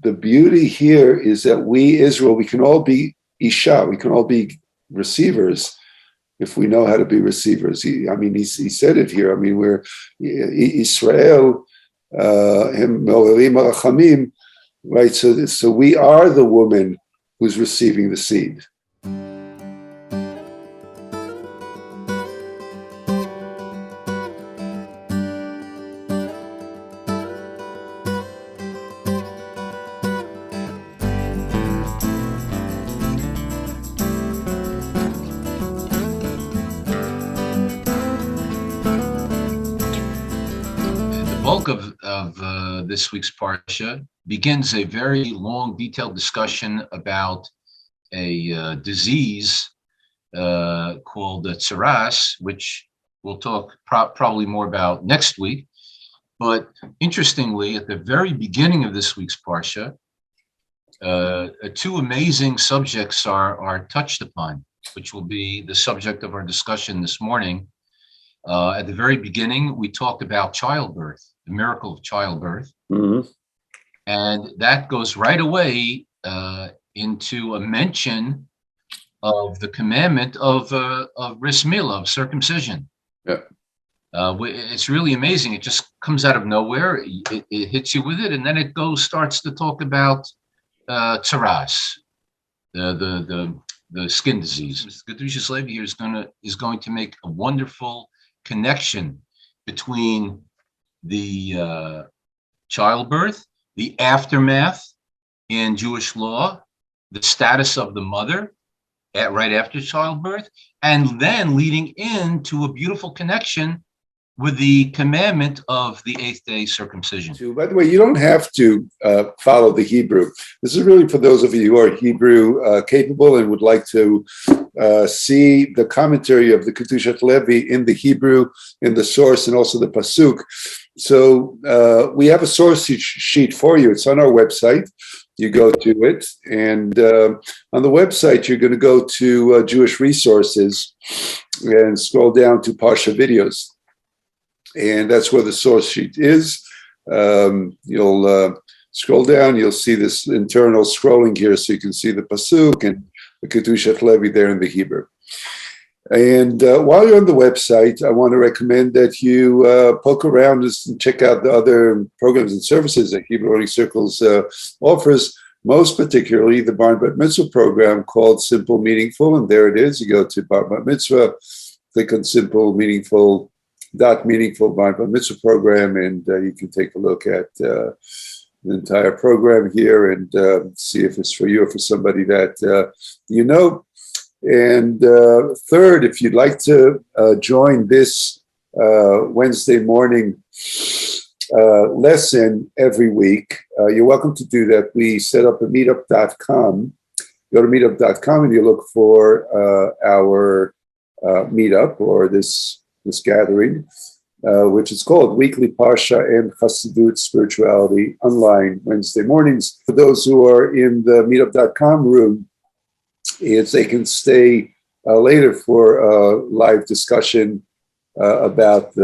the beauty here is that we, Israel, we can all be Isha, we can all be receivers if we know how to be receivers. He said it here. I mean, we're Israel, him Me'orerim Arachamim, right? So we are the woman who's receiving the seed. Of this week's Parsha begins a very long, detailed discussion about a disease called Tzaras, which we'll talk probably more about next week. But interestingly, at the very beginning of this week's Parsha, two amazing subjects are touched upon, which will be the subject of our discussion this morning. At the very beginning, we talked about childbirth, the miracle of childbirth. Mm-hmm. And that goes right away into a mention of the commandment of bris milah, of circumcision. Yeah. It's really amazing. It just comes out of nowhere. It hits you with it, and then it starts to talk about tzaras, the skin disease. Kedushas Levi here is going to make a wonderful connection between the childbirth, the aftermath in Jewish law, the status of the mother right after childbirth, and then leading into a beautiful connection with the commandment of the eighth day circumcision. By the way, you don't have to follow the Hebrew. This is really for those of you who are Hebrew capable and would like to see the commentary of the Kedushas Levi in the Hebrew, in the source, and also the Pasuk. So we have a source sheet for you. It's on our website. You go to it, and on the website, you're going to go to Jewish Resources and scroll down to Parsha Videos. And that's where the source sheet is. You'll scroll down, you'll see this internal scrolling here, so you can see the Pasuk and the Kedushas Levi there in the Hebrew. And while you're on the website, I want to recommend that you poke around and check out the other programs and services that Hebrew Learning Circles offers, most particularly the Bar Bat Mitzvah program called Simple Meaningful. And there it is. You go to Bar Bat Mitzvah, click on Simple Meaningful Bar Bat Mitzvah program, and you can take a look at the entire program here and see if it's for you or for somebody that you know. And third, if you'd like to join this Wednesday morning lesson every week, you're welcome to do that. We set up a meetup.com. Go to meetup.com and you look for our meetup or this gathering, which is called Weekly Parsha and Chassidut Spirituality Online Wednesday mornings. For those who are in the meetup.com room, they can stay later for a live discussion about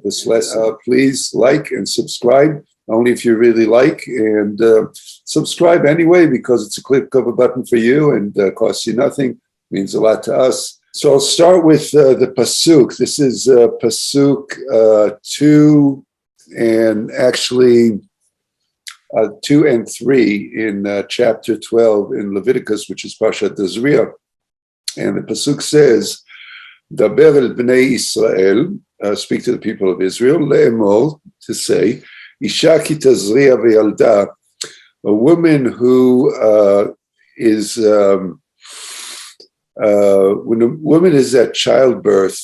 this lesson. Please like and subscribe, only if you really like, and subscribe anyway because it's a click of a button for you and costs you nothing, means a lot to us. So I'll start with the Pasuk. This is Pasuk 2 and actually 2 and 3 in chapter 12 in Leviticus, which is Parshat Tazria. And the Pasuk says, Daber el bnei Israel, speak to the people of Israel, le'emor, to say, Isha ki Tazria ve'yalda, a woman who is, when a woman is at childbirth,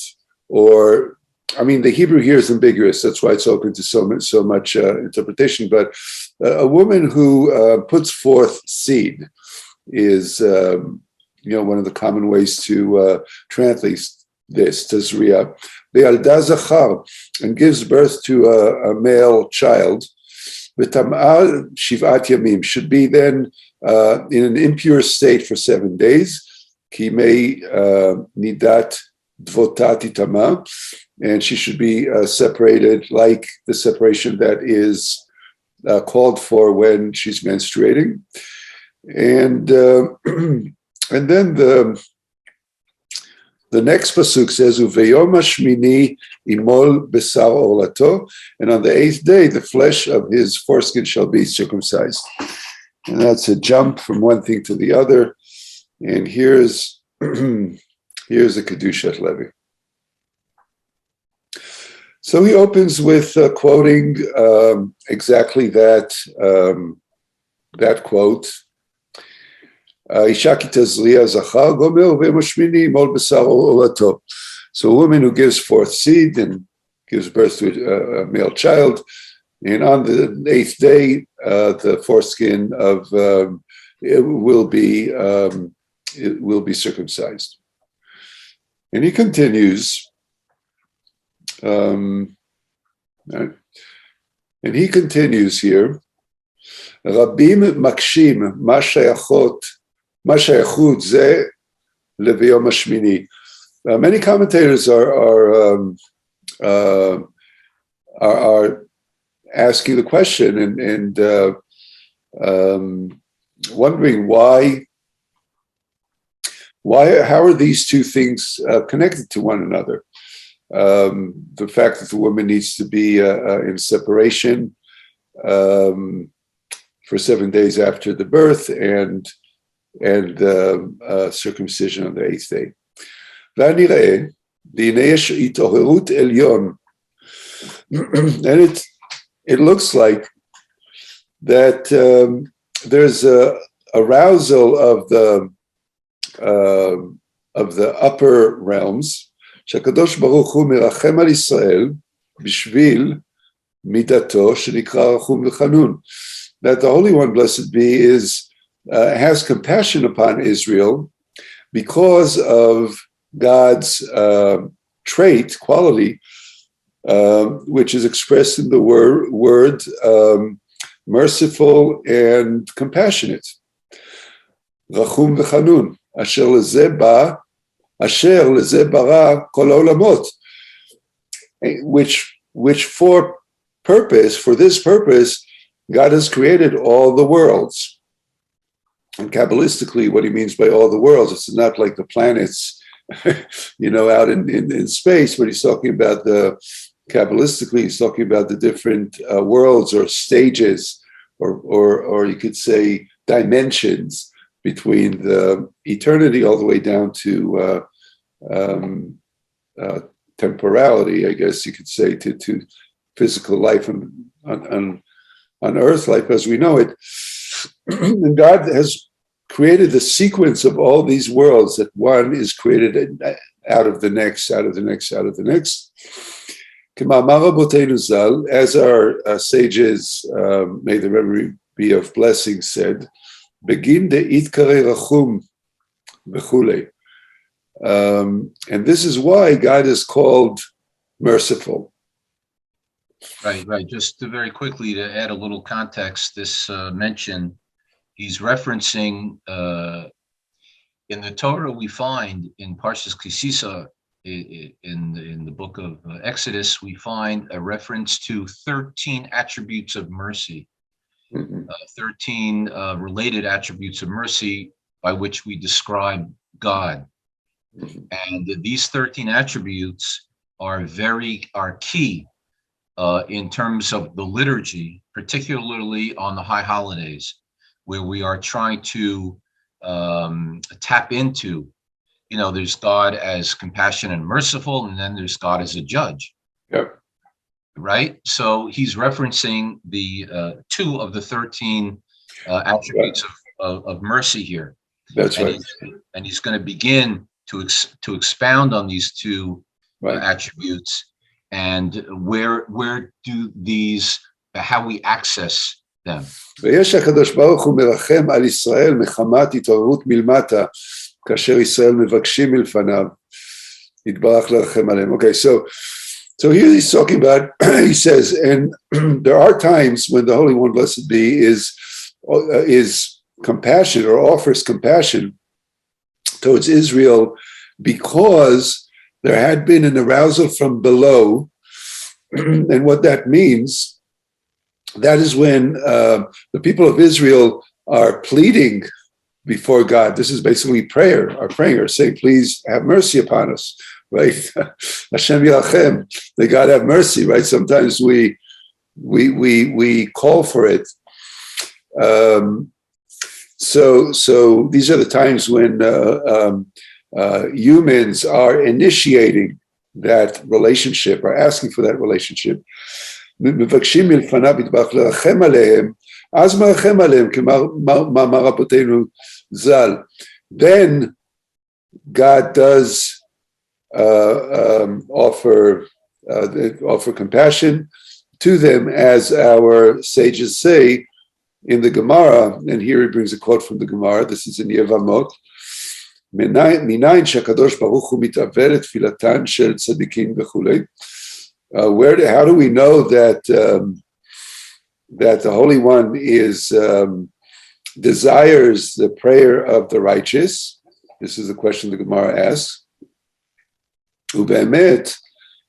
or the Hebrew here is ambiguous. That's why it's open to so much interpretation. But a woman who puts forth seed is, one of the common ways to translate this, Tazria. Ve'alda zachar, and gives birth to a male child. V'tam'ah shivat yamim, should be then in an impure state for 7 days. Ki mei nidat dvotat itama, and she should be separated like the separation that is called for when she's menstruating. And and then the next pasuk says, "Uveyom hashmini imol besar orlato," and on the eighth day, the flesh of his foreskin shall be circumcised. And that's a jump from one thing to the other. And here's here's the Kedushat Levi. So he opens with quoting exactly that that quote. Isha ki Tazria zachar gomer v'mashmini imol besar orlato. So a woman who gives forth seed and gives birth to a male child, and on the eighth day, the foreskin of it will be circumcised. And he continues. And he continues here. Rabim makshim ma shayachut ze leviyom hashmini. Many commentators are asking the question and wondering how are these two things connected to one another? The fact that the woman needs to be in separation for 7 days after the birth and circumcision on the eighth day. And it looks like that there's a arousal of the upper realms. שהקדוש ברוך הוא מרחם על ישראל בשביל מידתו שנקרא רחום וחנון. That the Holy One, blessed be, has compassion upon Israel because of God's trait, quality, which is expressed in the word merciful and compassionate. Rachum v'chanun, asher lezeh ba, asher lezeh bara kol ha'olamot, which for this purpose, God has created all the worlds. And Kabbalistically, what he means by all the worlds, it's not like the planets, out in space, but he's talking about Kabbalistically, he's talking about the different worlds or stages, or you could say dimensions between the eternity all the way down to temporality, I guess you could say, to physical life on earth life as we know it. And God has created the sequence of all these worlds, that one is created out of the next, out of the next, out of the next. As our sages, may the memory be of blessing, said, begin de itkare rachum b'chule. And this is why God is called merciful. Right. Just to very quickly to add a little context, this mention, he's referencing in the Torah we find in Parshas Kisisa, in the book of Exodus, we find a reference to 13 attributes of mercy, 13 related attributes of mercy by which we describe God. And these 13 attributes are key in terms of the liturgy, particularly on the high holidays, where we are trying to tap into, there's God as compassionate and merciful, and then there's God as a judge. Yep. Right? So he's referencing the 2 of the 13 attributes of mercy here. That's right. And he's going to begin to expound on these 2 attributes, and where do these, how we access them. ויש הקדוש ברוך הוא מרחם על ישראל מחמת התעוררות מלמטה, כאשר ישראל מבקשים מלפניו, יתברך לרחם עליהם. Okay, so here he's talking about, he says, and there are times when the Holy One, blessed be, is compassionate or offers compassion towards Israel because there had been an arousal from below. And what that means that is when the people of Israel are pleading before God. This is basically prayer, our prayer, saying, please have mercy upon us, right? Hashem Yilachem, may God have mercy, right? Sometimes we call for it. So these are the times when humans are initiating that relationship, or asking for that relationship. מבקשים מלפניו יתברך לרחם עליהם, אז מרחם עליהם, כמאמר רבותינו ז"ל. Then God does offer compassion to them, as our sages say in the Gemara, and here he brings a quote from the Gemara, this is in Yevamot, מניין שהקדוש ברוך הוא מתעבר לתפילתן של צדיקים וכולי. How do we know that that the Holy One desires the prayer of the righteous? This is the question the Gemara asks. ובאמת,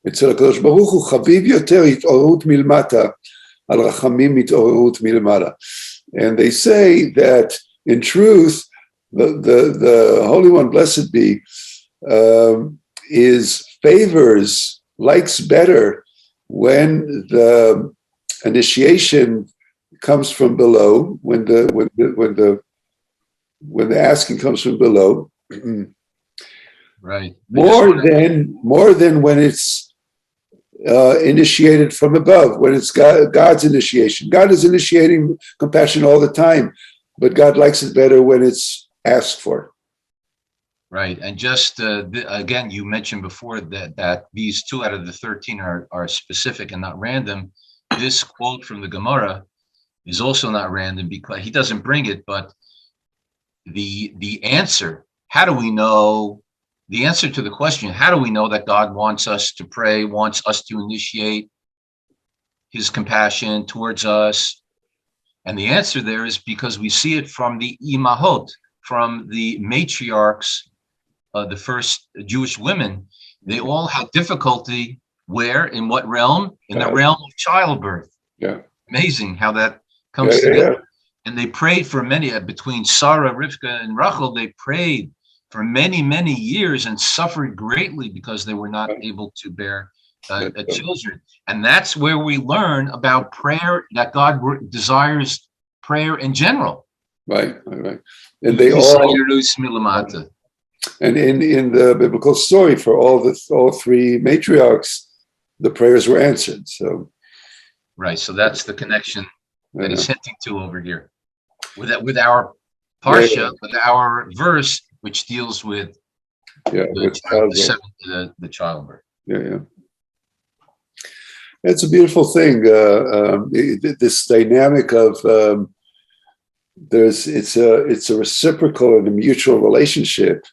אצל הקדוש ברוך הוא חביב יותר התעוררות מלמטה על רחמים מתעוררות מלמעלה. And they say that in truth, the Holy One, blessed be, likes better when the initiation comes from below, when the asking comes from below. Right. More than when it's initiated from above, when it's God's initiation. God is initiating compassion all the time, but God likes it better when it's asked for. Right. And just again, you mentioned before that these 2 out of the 13 are specific and not random. This quote from the Gemara is also not random, because he doesn't bring it, but the answer, how do we know the answer to the question, how do we know that God wants us to pray, wants us to initiate his compassion towards us? And the answer there is because we see it from the imahot, from the matriarchs, the first Jewish women. They all had difficulty. Where? In what realm? In the realm of childbirth. Yeah. Amazing how that comes together. Yeah. And they prayed for many, between Sarah, Rivka, and Rachel, they prayed for many, many years and suffered greatly because they were not able to bear children. And that's where we learn about prayer, that God desires prayer in general. Right. And they all... And in the biblical story, for all 3 matriarchs, the prayers were answered. So, right. So that's the connection that he's hinting to over here, with our parsha, with our verse, which deals with the childbirth. Yeah. It's a beautiful thing. This dynamic of it's a reciprocal and a mutual relationship.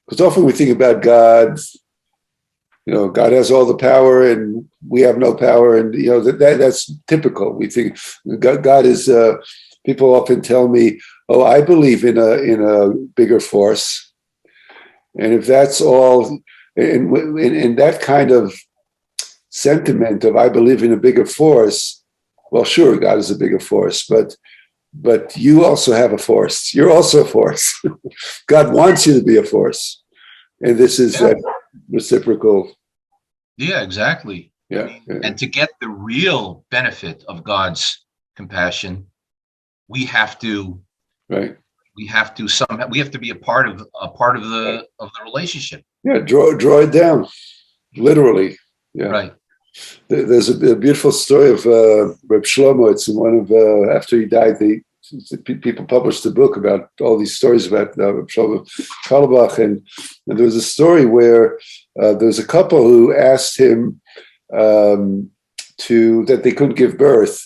Because often we think about God, God has all the power and we have no power, and that's typical. We think God is. People often tell me, "Oh, I believe in a bigger force," and if that's all, in that kind of sentiment of "I believe in a bigger force," well, sure, God is a bigger force, but you also have a force. You're also a force. God wants you to be a force. And this is that reciprocal. Yeah, exactly. Yeah. And to get the real benefit of God's compassion, we have to we have to be a part of the relationship. Yeah, draw it down. Literally. Yeah. Right. There's a beautiful story of Reb Shlomo. It's in one of after he died, people published a book about all these stories about Reb Shlomo Carlebach, and there was a story where there was a couple who asked him that they couldn't give birth,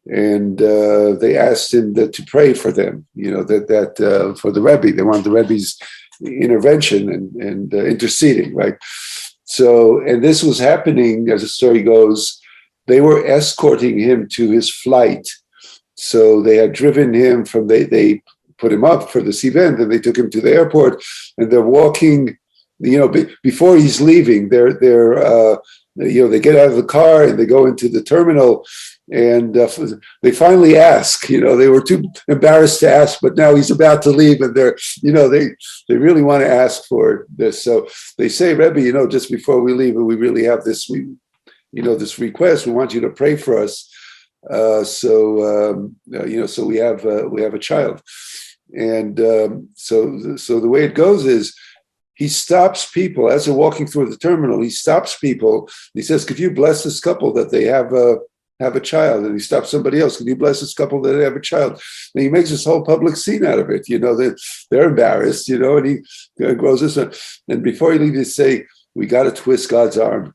and they asked him to pray for them. That for the Rebbe, they wanted the Rebbe's intervention and interceding, right? So, and this was happening, as the story goes, they were escorting him to his flight. So they had driven him they put him up for this event, and they took him to the airport, and they're walking, before he's leaving, they're they get out of the car and they go into the terminal, and they finally ask. They were too embarrassed to ask, but now he's about to leave, and they really want to ask for this. So they say, Rebbe, just before we leave, we really have this, this request. We want you to pray for us. So we have a child, and so the way it goes is, he stops people as they're walking through the terminal. He stops people. He says, "Could you bless this couple that they have a child?" And he stops somebody else. "Can you bless this couple that they have a child?" And he makes this whole public scene out of it. They're embarrassed. And he goes this one. And before he leaves, he say, "We got to twist God's arm."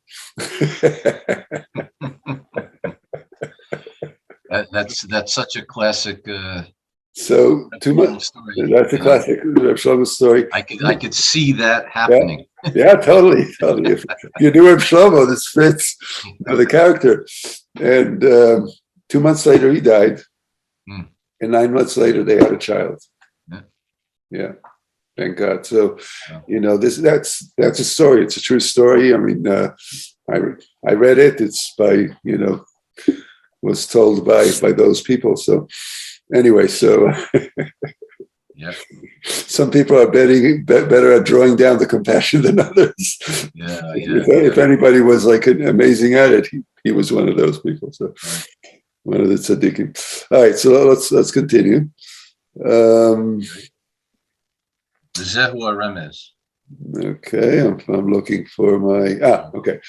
That's such a classic. So too much. Story, that's a classic Reb Shlomo story. I could see that happening. Yeah, totally. If you knew Reb Shlomo, this fits the character. And 2 months later, he died. And 9 months later, they had a child. Yeah. Thank God. So, that's a story. It's a true story. I mean, I read it. It's by, was told by those people. So anyway, yeah. Some people are better at drawing down the compassion than others. If anybody was like amazing at it, he was one of those people. So one of the tzaddikim. All right, so let's continue. Zehu Remez. Okay, I'm looking for my okay.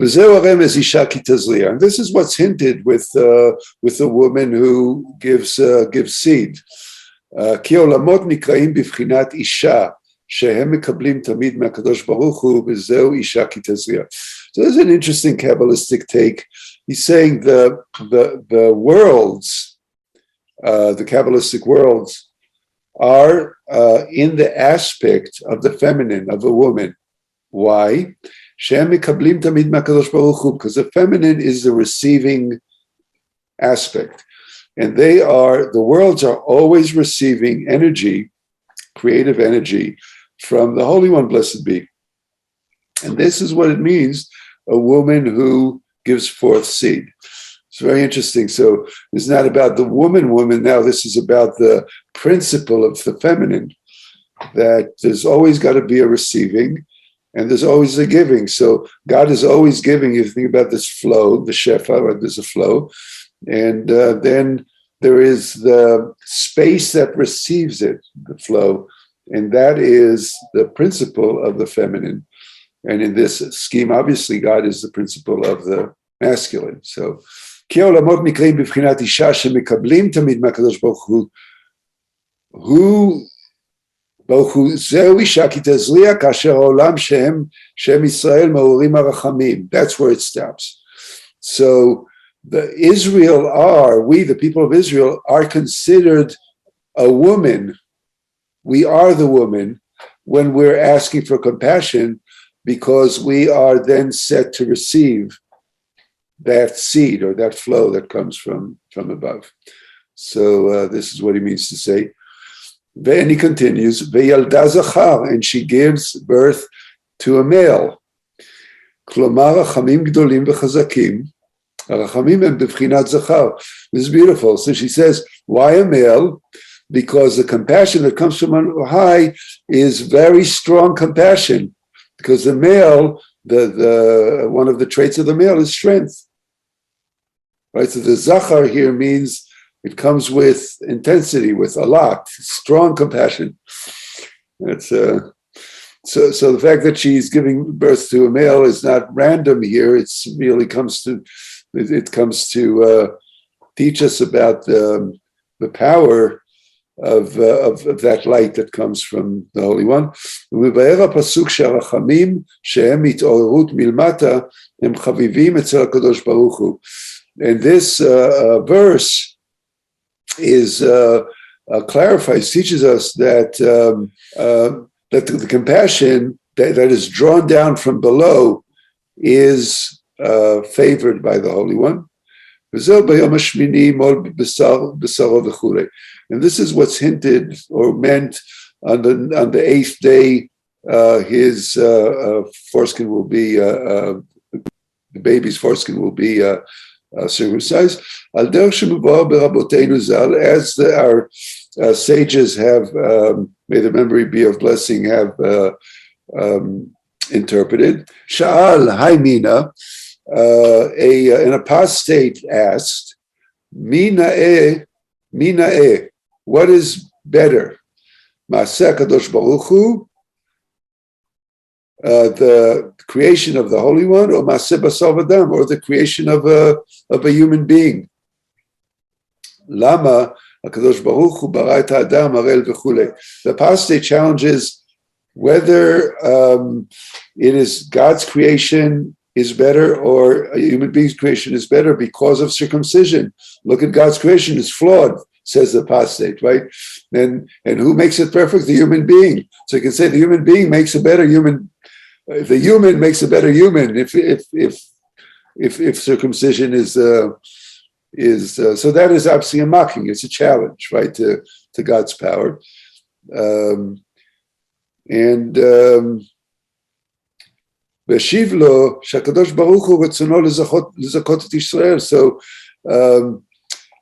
Zehu Remez Isha ki Tazria. And this is what's hinted with a woman who gives seed. כי עולמות נקראים בבחינת אישה, שהם מקבלים תמיד מהקדוש ברוך הוא, וזהו אישה כי תזריע. So there's an interesting Kabbalistic take. He's saying the worlds, the Kabbalistic worlds, are in the aspect of the feminine, of a woman. Why? שהם מקבלים תמיד מהקדוש ברוך הוא, because the feminine is the receiving aspect. And the worlds are always receiving energy, creative energy, from the Holy One, blessed be. And this is what it means, a woman who gives forth seed. It's very interesting. So it's not about the woman now, this is about the principle of the feminine, that there's always got to be a receiving, and there's always a giving. So God is always giving. You think about this flow, the shefa, right? There's a flow. And then there is the space that receives it, the flow, and that is the principle of the feminine. And in this scheme, obviously, God is the principle of the masculine. So, כי העולמות נקראים בבחינת אישה שמקבלים תמיד מהקדוש ברוך הוא, זהו אישה כי תזריע כאשר העולם שהם ישראל מעוררים הרחמים. That's where it stops. So, we, the people of Israel, are considered a woman. We are the woman when we're asking for compassion, because we are then set to receive that seed or that flow that comes from above. So this is what he means to say. Then he continues, Ve'yalda zachar, and she gives birth to a male. Klomar rachamim gdolim v'chazakim. This is beautiful. So she says, why a male? Because the compassion that comes from on high is very strong compassion. Because the male, the one of the traits of the male is strength. Right? So the zachar here means it comes with intensity, with a lot, strong compassion. That's so the fact that she's giving birth to a male is not random here. It's really comes to teach us about the power of that light that comes from the Holy One. ומבאר הפסוק שהרחמים שהם התעוררות מלמטה הם חביבים אצל הקדוש ברוך הוא. And this verse is clarifies, teaches us that that the compassion that is drawn down from below is favored by the Holy One. And this is what's hinted or meant on the eighth day. His foreskin will be the baby's foreskin will be circumcised. Al derech shemuvar beraboteinu zal, as our sages have, may the memory be of blessing, have interpreted. Sha'al haimina, an apostate asked, Mina'eh, what is better? Ma'aseh Kadosh Baruch Hu, the creation of the Holy One, or Ma'aseh Basar V'Dam, or the creation of a human being? Lama HaKadosh Baruch Hu bara et ha'adam harel v'chulei. The apostate challenges whether it is God's creation is better or a human being's creation is better because of circumcision. Look at God's creation, it's flawed, says the apostate, right? And who makes it perfect? The human being. So you can say the human being makes a better human. The human makes a better human if circumcision is so that is obviously a mocking. It's a challenge, right, to God's power. Veshivlo shakadosh baruch hu retzono lezakot et Yisrael.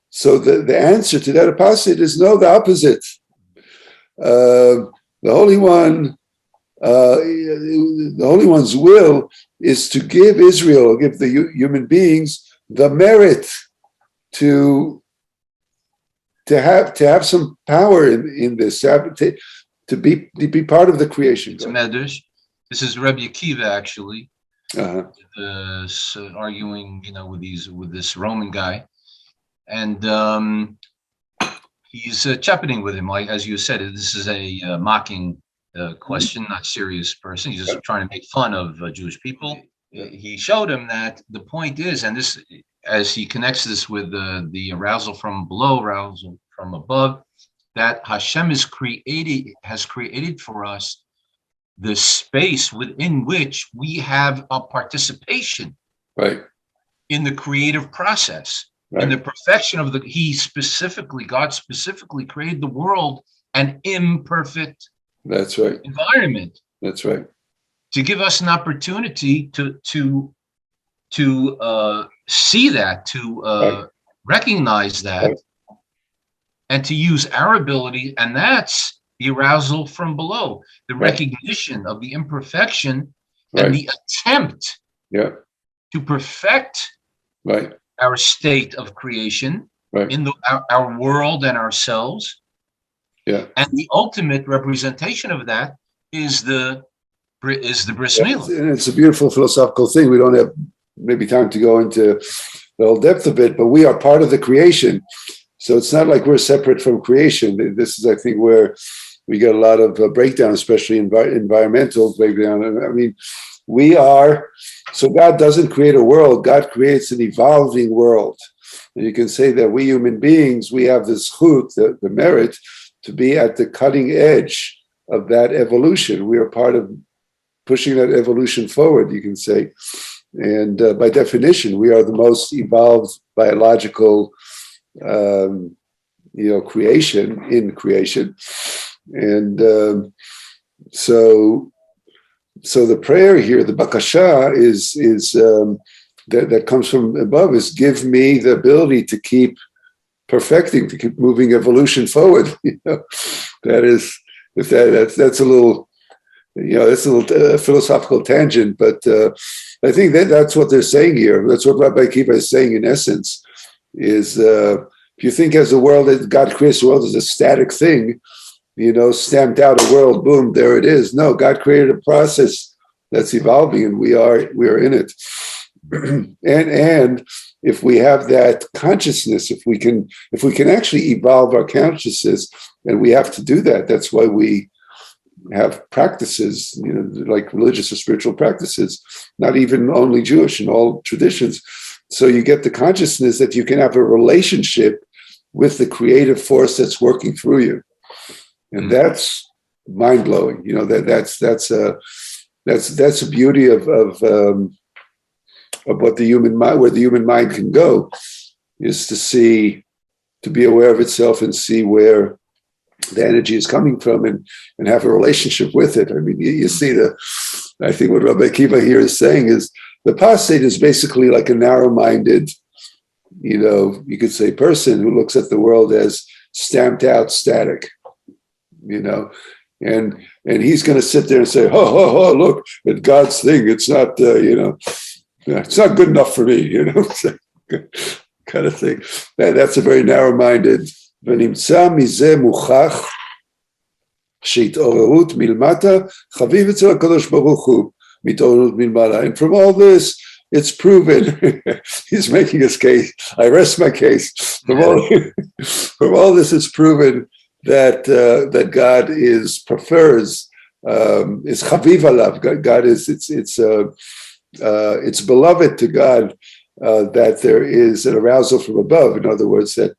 So the answer to that apostate is no, the opposite. The Holy One, the Holy One's will is to give Israel, give the human beings the merit to have some power in this, to be part of the creation. It's Medrash. This is Rabbi Akiva actually, arguing, with this Roman guy, and he's chapping with him. Like as you said, this is a mocking question, not serious person. He's just trying to make fun of Jewish people. He showed him that the point is, and this, as he connects this with the arousal from below, arousal from above, that Hashem has created for us the space within which we have a participation, right, in the creative process, right, in the perfection of God specifically created the world an imperfect, that's right, environment. That's right. To give us an opportunity to see that, to right, recognize that, right, and to use our ability, and that's the arousal from below, the right, recognition of the imperfection, right, and the attempt, yeah, to perfect, right, our state of creation, right, in our world and ourselves. yeah. And the ultimate representation of that is the bris milah. And it's a beautiful philosophical thing. We don't have maybe time to go into the whole depth of it, but we are part of the creation. So it's not like we're separate from creation. This is, I think, where we get a lot of breakdown, especially environmental breakdown. I mean, we are, so God doesn't create a world, God creates an evolving world. And you can say that we human beings, we have this chut, the merit, to be at the cutting edge of that evolution. We are part of pushing that evolution forward, you can say. And by definition, we are the most evolved biological creation in creation. And so the prayer here, the bakasha, is that comes from above, is give me the ability to keep perfecting, to keep moving evolution forward. That is, that's a little, that's a little philosophical tangent, but I think that's what they're saying here. That's what Rabbi Akiva is saying in essence, is if you think as a world, that God creates the world as a static thing, stamped out a world, boom, there it is. No, God created a process that's evolving, and we are in it. and if we have that consciousness, if we can actually evolve our consciousness, and we have to do that. That's why we have practices, like religious or spiritual practices, not even only Jewish, in all traditions. So you get the consciousness that you can have a relationship with the creative force that's working through you. And that's mind blowing. That's a beauty of what the human mind, where the human mind can go, is to be aware of itself and see where the energy is coming from, and have a relationship with it. I mean, you see I think what Rabbi Akiva here is saying is the apostate is basically like a narrow-minded, you could say, person who looks at the world as stamped out, static, and he's going to sit there and say, "Oh, look at God's thing. It's not, it's not good enough for me," kind of thing. That's a very narrow-minded. ונמצא מזה מוכח שהתעוררות מלמטה חביב אצל הקדוש ברוך הוא מתעוררות מלמעלה. And from all this, it's proven. He's making his case. I rest my case. From all this, it's proven that God prefers. Is chaviv alav. God is it's beloved to God that there is an arousal from above. In other words, that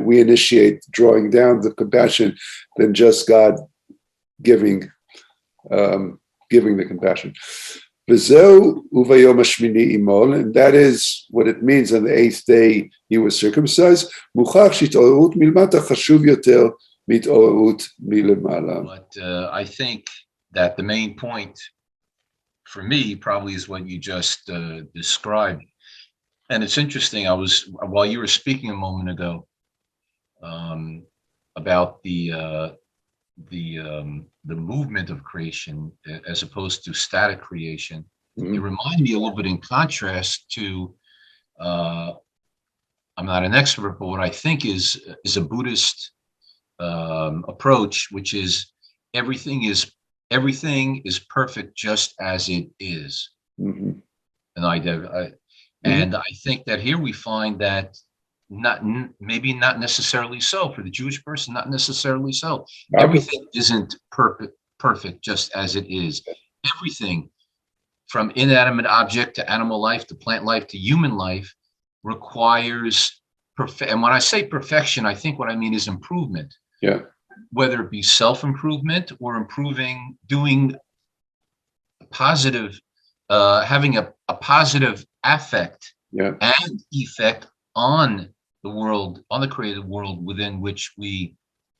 we initiate drawing down the compassion than just God giving the compassion. V'zeu uvayom hashmini imol, and that is what it means. On the 8th day he was circumcised. Muchach shit'orut milmata chashuv yoter mit'orut milemala. But I think that the main point for me probably is what you just described. And it's interesting. While you were speaking a moment ago about the movement of creation as opposed to static creation, it reminded me a little bit in contrast to. I'm not an expert, but what I think is a Buddhist approach, which is everything is perfect just as it is. Mm-hmm. And I think that here we find that maybe not necessarily so for the Jewish person, not necessarily so. Everything isn't perfect just as it is. Everything from inanimate object to animal life to plant life to human life requires and when I say perfection, I think what I mean is improvement. Yeah. Whether it be self-improvement or doing positive, having a positive affect and effect on the world, on the created world within which we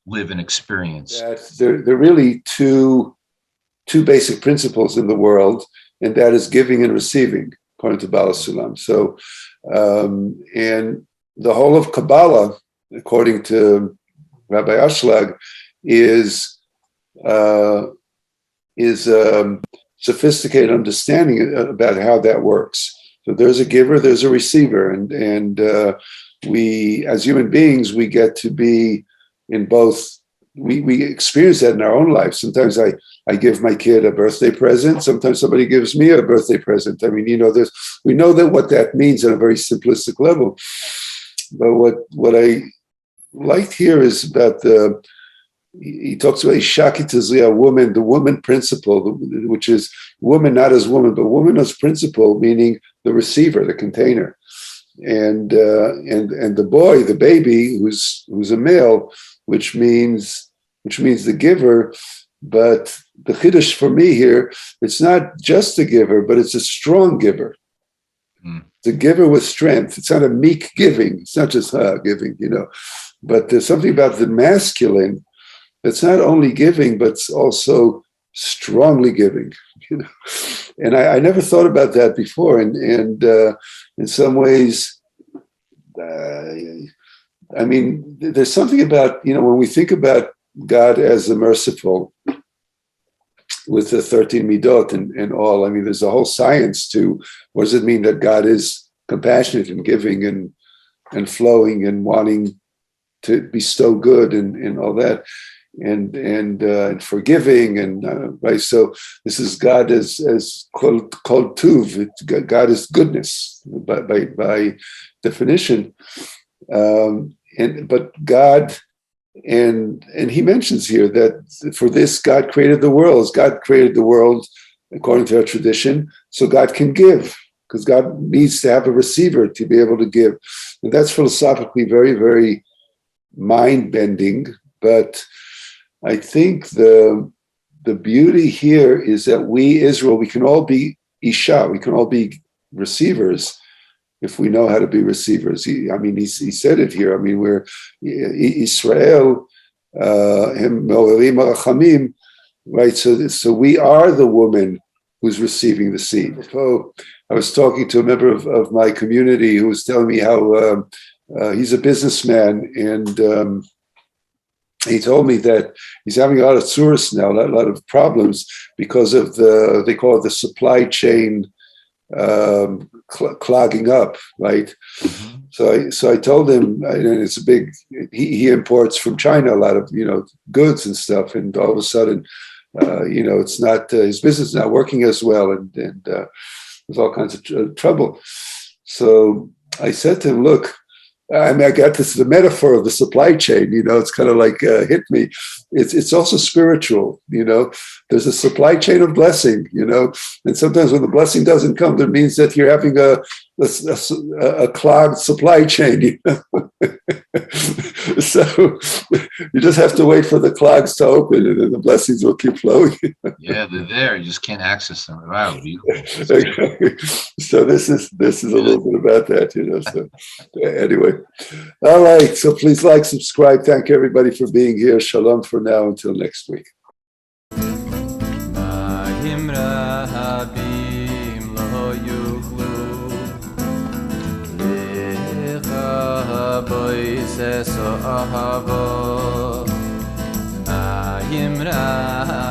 live and experience. There are really two basic principles in the world, and that is giving and receiving, according to Bala Sulam. So, and the whole of Kabbalah, according to Rabbi Ashlag, is sophisticated understanding about how that works. So there's a giver, there's a receiver, and we, as human beings, we get to be in both. We experience that in our own life. Sometimes I give my kid a birthday present. Sometimes somebody gives me a birthday present. I mean, we know that what that means on a very simplistic level. But what I liked here is about he talks about Ishaki Tazria, woman, the woman principle, which is woman not as woman, but woman as principle, meaning the receiver, the container, and the boy, the baby, who's a male, which means the giver. But the chiddush for me here, it's not just a giver, but it's a strong giver. The giver with strength. It's not a meek giving. It's not just giving, But there's something about the masculine that's not only giving, but it's also strongly giving. And I never thought about that before. And in some ways, I mean, there's something about, when we think about God as the merciful with the 13 midot and all, I mean, there's a whole science to what does it mean that God is compassionate and giving and flowing and wanting to bestow good and all that, and forgiving and right. So this is God as called tuv. God is goodness by definition. But God, and he mentions here that for this God created the world. God created the world according to our tradition, so God can give, because God needs to have a receiver to be able to give. And that's philosophically very, very mind-bending. But I think the beauty here is that we, Israel, we can all be Isha, we can all be receivers if we know how to be receivers. He said it here. I mean, we're Israel, right? So we are the woman who's receiving the seed. So I was talking to a member of my community who was telling me how he's a businessman, and he told me that he's having a lot of tourists now, a lot of problems because of they call it the supply chain clogging up, right? Mm-hmm. So I told him, and it's a big. He imports from China a lot of goods and stuff, and all of a sudden, it's not his business is not working as well, and there's all kinds of trouble. So I said to him, look. I mean, I got this the metaphor of the supply chain. It's kind of like hit me. It's also spiritual. There's a supply chain of blessing. And sometimes when the blessing doesn't come, that means that you're having a clogged supply chain. So you just have to wait for the clogs to open, and then the blessings will keep flowing. Yeah, they're there. You just can't access them. Wow, beautiful. So this is a little bit about that. So anyway, all right. So please like, subscribe. Thank everybody for being here. Shalom for now. Until next week. Ahava Ayim Ra